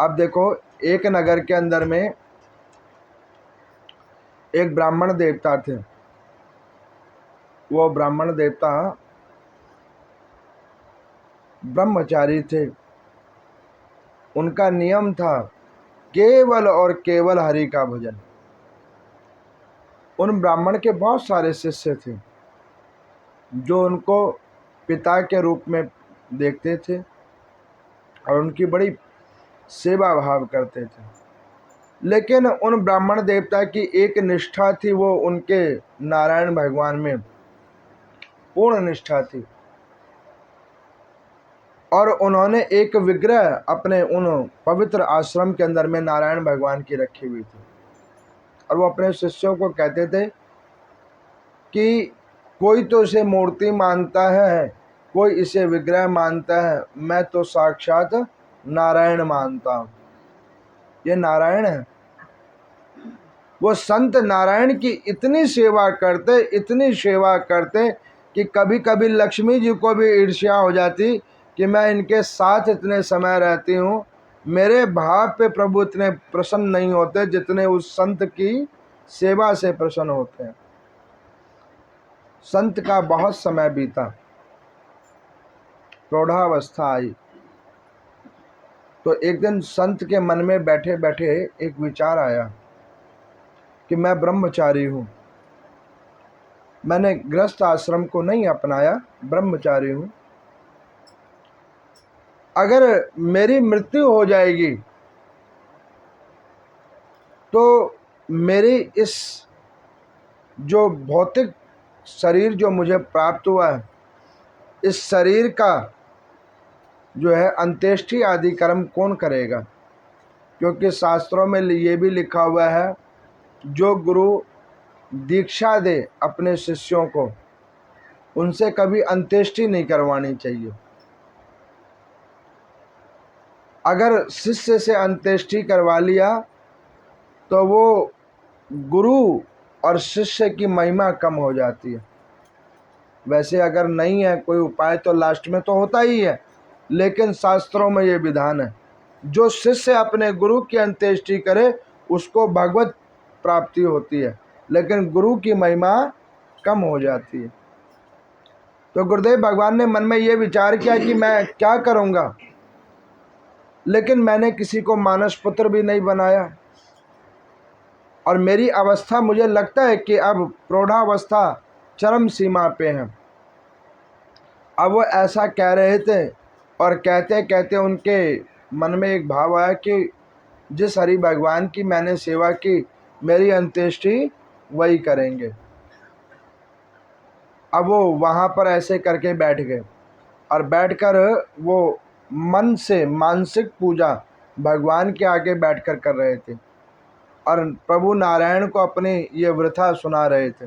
अब देखो, एक नगर के अंदर में एक ब्राह्मण देवता थे। वो ब्राह्मण देवता ब्रह्मचारी थे। उनका नियम था केवल और केवल हरि का भजन। उन ब्राह्मण के बहुत सारे शिष्य थे जो उनको पिता के रूप में देखते थे और उनकी बड़ी सेवा भाव करते थे। लेकिन उन ब्राह्मण देवता की एक निष्ठा थी, वो उनके नारायण भगवान में पूर्ण निष्ठा थी। और उन्होंने एक विग्रह अपने उन पवित्र आश्रम के अंदर में नारायण भगवान की रखी हुई थी। और वो अपने शिष्यों को कहते थे कि कोई तो इसे मूर्ति मानता है, कोई इसे विग्रह मानता है, मैं तो साक्षात नारायण मानता हूँ। ये नारायण है। वो संत नारायण की इतनी सेवा करते, इतनी सेवा करते कि कभी कभी लक्ष्मी जी को भी ईर्ष्या हो जाती कि मैं इनके साथ इतने समय रहती हूँ, मेरे भाव पे प्रभु इतने प्रसन्न नहीं होते जितने उस संत की सेवा से प्रसन्न होते हैं। संत का बहुत समय बीता, प्रौढ़ावस्था आई, तो एक दिन संत के मन में बैठे बैठे एक विचार आया कि मैं ब्रह्मचारी हूँ, मैंने गृहस्थ आश्रम को नहीं अपनाया, ब्रह्मचारी हूँ। अगर मेरी मृत्यु हो जाएगी तो मेरी इस जो भौतिक शरीर जो मुझे प्राप्त हुआ है, इस शरीर का जो है अंत्येष्टि आदि कर्म कौन करेगा? क्योंकि शास्त्रों में ये भी लिखा हुआ है, जो गुरु दीक्षा दे अपने शिष्यों को, उनसे कभी अंत्येष्टि नहीं करवानी चाहिए। अगर शिष्य से अंत्येष्टि करवा लिया तो वो गुरु और शिष्य की महिमा कम हो जाती है। वैसे अगर नहीं है कोई उपाय तो लास्ट में तो होता ही है, लेकिन शास्त्रों में ये विधान है, जो शिष्य अपने गुरु की अंत्येष्टि करे उसको भगवत प्राप्ति होती है, लेकिन गुरु की महिमा कम हो जाती है। तो गुरुदेव भगवान ने मन में ये विचार किया कि मैं क्या करूँगा, लेकिन मैंने किसी को मानस पुत्र भी नहीं बनाया और मेरी अवस्था मुझे लगता है कि अब प्रौढ़ावस्था चरम सीमा पे है। अब वो ऐसा कह रहे थे और कहते कहते उनके मन में एक भाव आया कि जिस हरि भगवान की मैंने सेवा की, मेरी अंत्येष्टि वही करेंगे। अब वो वहाँ पर ऐसे करके बैठ गए और बैठकर वो मन से मानसिक पूजा भगवान के आगे बैठकर कर रहे थे और प्रभु नारायण को अपनी ये वृथा सुना रहे थे।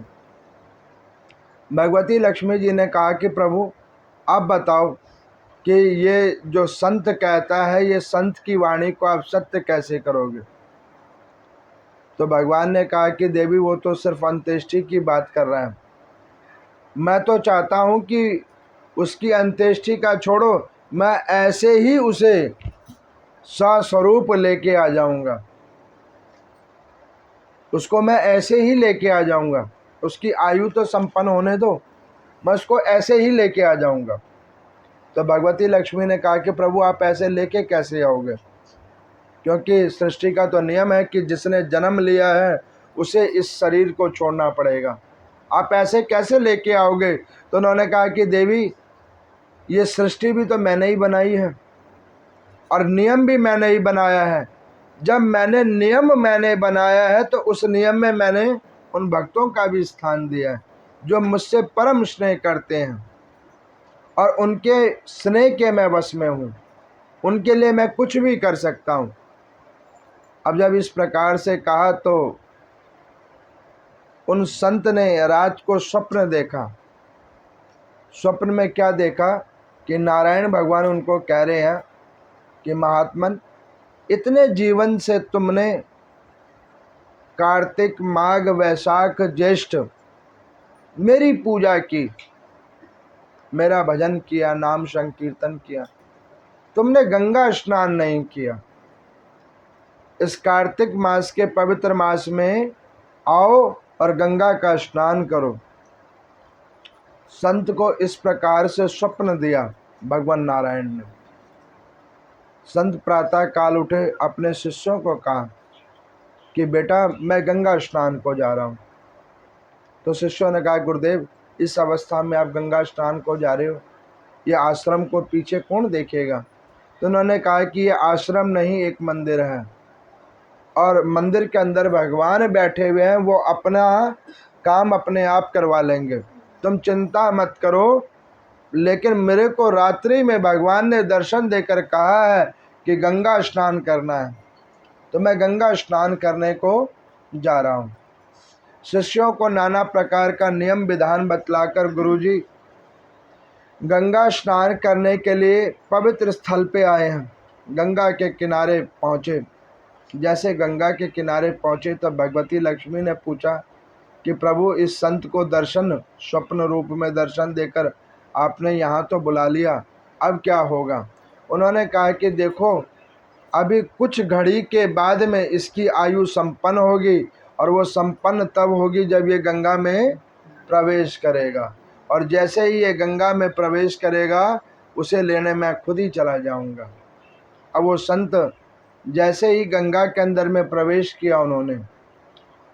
भगवती लक्ष्मी जी ने कहा कि प्रभु आप बताओ कि ये जो संत कहता है, ये संत की वाणी को आप सत्य कैसे करोगे? तो भगवान ने कहा कि देवी वो तो सिर्फ अंत्येष्टि की बात कर रहा है, मैं तो चाहता हूँ कि उसकी अंत्येष्टि का छोड़ो, मैं ऐसे ही उसे सस्वरूप लेके आ जाऊँगा, उसको मैं ऐसे ही लेके आ जाऊँगा। उसकी आयु तो संपन्न होने दो, मैं उसको ऐसे ही लेके आ जाऊँगा। तो भगवती लक्ष्मी ने कहा कि प्रभु आप ऐसे लेके कैसे आओगे? क्योंकि सृष्टि का तो नियम है कि जिसने जन्म लिया है उसे इस शरीर को छोड़ना पड़ेगा, आप ऐसे कैसे लेके आओगे? तो उन्होंने कहा कि देवी ये सृष्टि भी तो मैंने ही बनाई है और नियम भी मैंने ही बनाया है। जब मैंने बनाया है तो उस नियम में मैंने उन भक्तों का भी स्थान दिया है जो मुझसे परम स्नेह करते हैं और उनके स्नेह के मैं वश में हूँ, उनके लिए मैं कुछ भी कर सकता हूँ। अब जब इस प्रकार से कहा तो उन संत ने रात को स्वप्न देखा। स्वप्न में क्या देखा कि नारायण भगवान उनको कह रहे हैं कि महात्मन, इतने जीवन से तुमने कार्तिक माघ वैशाख ज्येष्ठ मेरी पूजा की, मेरा भजन किया, नाम संकीर्तन किया, तुमने गंगा स्नान नहीं किया, इस कार्तिक मास के पवित्र मास में आओ और गंगा का स्नान करो। संत को इस प्रकार से स्वप्न दिया भगवान नारायण ने। संत प्रातः काल उठे, अपने शिष्यों को कहा कि बेटा मैं गंगा स्नान को जा रहा हूँ। तो शिष्यों ने कहा गुरुदेव इस अवस्था में आप गंगा स्नान को जा रहे हो, ये आश्रम को पीछे कौन देखेगा? तो उन्होंने कहा कि ये आश्रम नहीं, एक मंदिर है और मंदिर के अंदर भगवान बैठे हुए हैं, वो अपना काम अपने आप करवा लेंगे, तुम चिंता मत करो। लेकिन मेरे को रात्रि में भगवान ने दर्शन देकर कहा है कि गंगा स्नान करना है, तो मैं गंगा स्नान करने को जा रहा हूँ। शिष्यों को नाना प्रकार का नियम विधान बतलाकर गुरुजी गंगा स्नान करने के लिए पवित्र स्थल पे आए हैं। गंगा के किनारे पहुँचे। जैसे गंगा के किनारे पहुँचे तो भगवती लक्ष्मी ने पूछा कि प्रभु इस संत को दर्शन स्वप्न रूप में दर्शन देकर आपने यहाँ तो बुला लिया, अब क्या होगा? उन्होंने कहा कि देखो अभी कुछ घड़ी के बाद में इसकी आयु संपन्न होगी और वो संपन्न तब होगी जब ये गंगा में प्रवेश करेगा, और जैसे ही ये गंगा में प्रवेश करेगा उसे लेने मैं खुद ही चला जाऊंगा। अब वो संत जैसे ही गंगा के अंदर में प्रवेश किया उन्होंने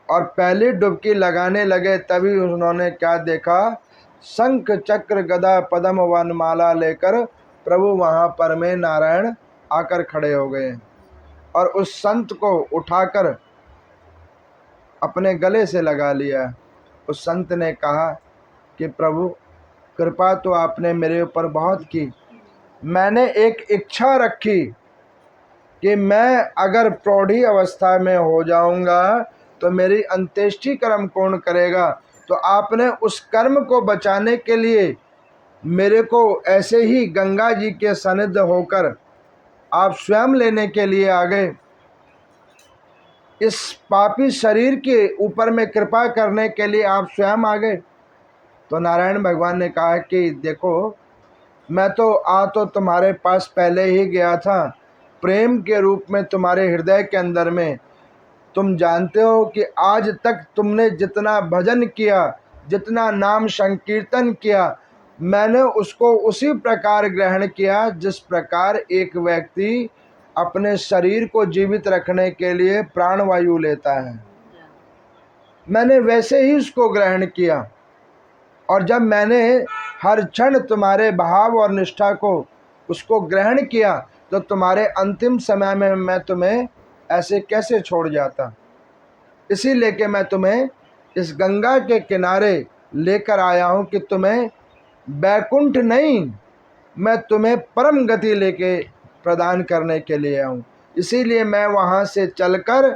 और पहली डुबकी लगाने लगे, तभी उन्होंने क्या देखा? शंख चक्र गदा पद्म वनमाला लेकर प्रभु वहाँ पर में नारायण आकर खड़े हो गए और उस संत को उठाकर अपने गले से लगा लिया। उस संत ने कहा कि प्रभु कृपा तो आपने मेरे ऊपर बहुत की, मैंने एक इच्छा रखी कि मैं अगर प्रौढ़ी अवस्था में हो जाऊंगा तो मेरी अंत्येष्टि कर्म कौन करेगा? तो आपने उस कर्म को बचाने के लिए मेरे को ऐसे ही गंगा जी के सानिध्य होकर आप स्वयं लेने के लिए आ गए। इस पापी शरीर के ऊपर में कृपा करने के लिए आप स्वयं आ गए। तो नारायण भगवान ने कहा कि देखो मैं तो तुम्हारे पास पहले ही गया था, प्रेम के रूप में तुम्हारे हृदय के अंदर में। तुम जानते हो कि आज तक तुमने जितना भजन किया, जितना नाम संकीर्तन किया, मैंने उसको उसी प्रकार ग्रहण किया जिस प्रकार एक व्यक्ति अपने शरीर को जीवित रखने के लिए प्राणवायु लेता है। मैंने वैसे ही उसको ग्रहण किया, और जब मैंने हर क्षण तुम्हारे भाव और निष्ठा को उसको ग्रहण किया तो तुम्हारे अंतिम समय में मैं तुम्हें ऐसे कैसे छोड़ जाता। इसी लेके मैं तुम्हें इस गंगा के किनारे लेकर आया हूँ कि तुम्हें बैकुंठ नहीं, मैं तुम्हें परम गति लेके प्रदान करने के लिए आऊँ। इसीलिए मैं वहाँ से चलकर